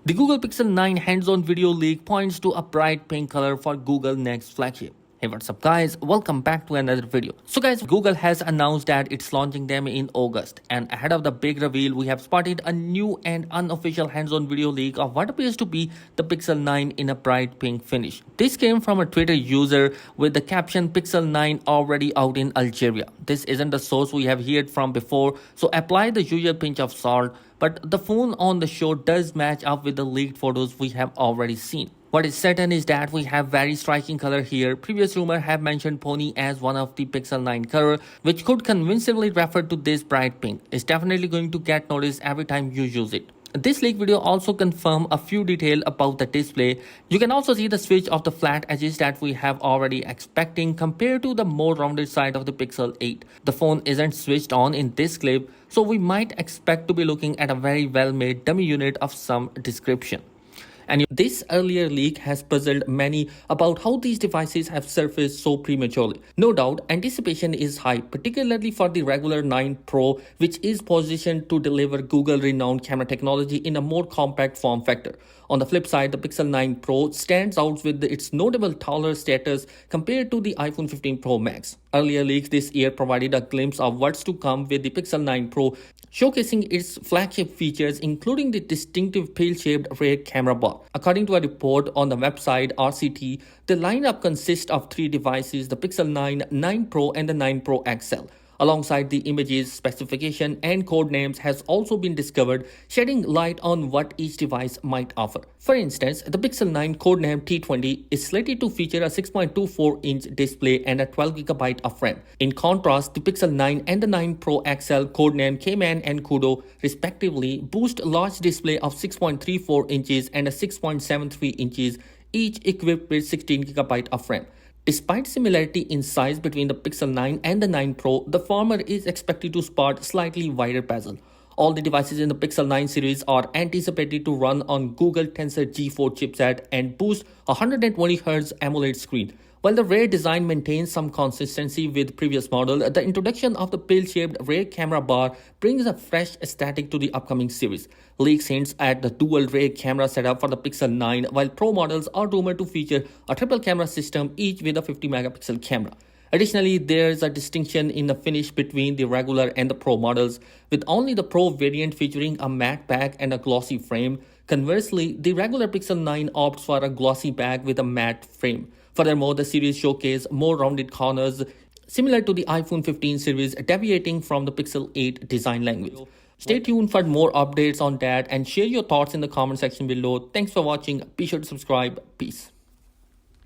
The Google Pixel 9 hands-on video leak points to a bright pink color for Google next flagship. Hey, what's up guys, welcome back to another video. So guys, Google has announced that it's launching them in August, and ahead of the big reveal we have spotted a new and unofficial hands-on video leak of what appears to be the Pixel 9 in a bright pink finish. This came from a Twitter user with the caption Pixel 9 already out in Algeria. This isn't the source we have heard from before, so apply the usual pinch of salt, but the phone on the show does match up with the leaked photos we have already seen. What is certain is that we have very striking color here. Previous rumor have mentioned pony as one of the Pixel 9 color, which could convincingly refer to this bright pink. It's definitely going to get noticed every time you use it. This leak video also confirms a few details about the display. You can also see the switch of the flat edges that we have already expecting compared to the more rounded side of the Pixel 8. The phone isn't switched on in this clip, so we might expect to be looking at a very well made dummy unit of some description. And this earlier leak has puzzled many about how these devices have surfaced so prematurely. No doubt, anticipation is high, particularly for the regular 9 Pro, which is positioned to deliver Google-renowned camera technology in a more compact form factor. On the flip side, the Pixel 9 Pro stands out with its notable taller status compared to the iPhone 15 Pro Max. Earlier leaks this year provided a glimpse of what's to come with the Pixel 9 Pro, showcasing its flagship features including the distinctive pill-shaped rear camera bar. According to a report on the website RCT, the lineup consists of 3 devices, the Pixel 9, 9 Pro and the 9 Pro XL. Alongside the images, specification and code names has also been discovered, shedding light on what each device might offer. For instance, the Pixel 9 codename T20 is slated to feature a 6.24-inch display and a 12GB of RAM. In contrast, the Pixel 9 and the 9 Pro XL codename Cayman and Kudo respectively boost large display of 6.34 inches and a 6.73 inches, each equipped with 16GB of RAM. Despite similarity in size between the Pixel 9 and the 9 Pro, the former is expected to sport slightly wider bezel. All the devices in the Pixel 9 series are anticipated to run on Google Tensor G4 chipset and boost a 120Hz AMOLED screen. While the rear design maintains some consistency with previous model, the introduction of the pill-shaped rear camera bar brings a fresh aesthetic to the upcoming series. Leaks hints at the dual rear camera setup for the Pixel 9, while Pro models are rumored to feature a triple camera system, each with a 50-megapixel camera. Additionally, there is a distinction in the finish between the regular and the Pro models, with only the Pro variant featuring a matte back and a glossy frame. Conversely, the regular Pixel 9 opts for a glossy back with a matte frame. Furthermore, the series showcases more rounded corners, similar to the iPhone 15 series, deviating from the Pixel 8 design language. Stay tuned for more updates on that and share your thoughts in the comment section below. Thanks for watching. Be sure to subscribe. Peace.